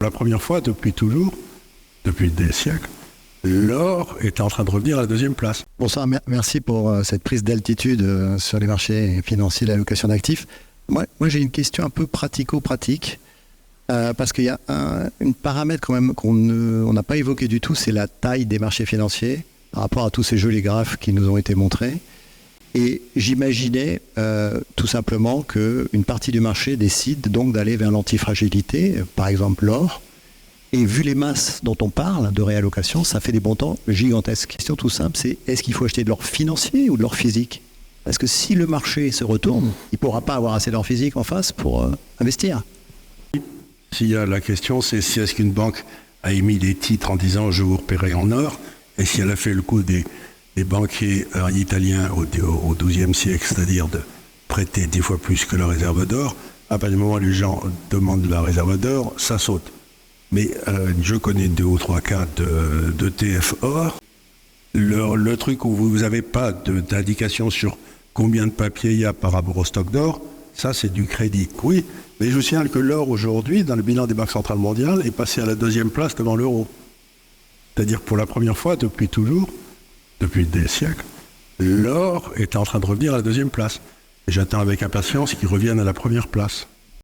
Pour la première fois depuis toujours, depuis des siècles, l'or est en train de revenir à la deuxième place. Bonsoir, merci pour cette prise d'altitude sur les marchés financiers de l'allocation d'actifs. Moi j'ai une question un peu pratico-pratique, parce qu'il y a un paramètre quand même qu'on n'a pas évoqué du tout, c'est la taille des marchés financiers par rapport à tous ces jolis graphes qui nous ont été montrés. Et j'imaginais tout simplement qu'une partie du marché décide donc d'aller vers l'antifragilité, par exemple l'or. Et vu les masses dont on parle de réallocation, ça fait des montants gigantesques. Question tout simple, c'est est-ce qu'il faut acheter de l'or financier ou de l'or physique? Parce que si le marché se retourne, il ne pourra pas avoir assez d'or physique en face pour investir. S'il y a la question, c'est si est-ce qu'une banque a émis des titres en disant je vous repaierai en or, et si elle a fait le coup des banquiers italiens au XIIe siècle, c'est-à-dire de prêter 10 fois plus que la réserve d'or, à partir du moment où les gens demandent la réserve d'or, ça saute. Mais je connais 2 ou 3 cas d'ETF or. Le truc où vous n'avez pas d'indication sur combien de papier il y a par rapport au stock d'or, ça c'est du crédit. Oui, mais je vous signale que l'or aujourd'hui, dans le bilan des banques centrales mondiales, est passé à la 2e place devant l'euro. C'est-à-dire pour la première fois depuis toujours, depuis des siècles, l'or est en train de revenir à la 2e place. Et j'attends avec impatience qu'il revienne à la 1re place.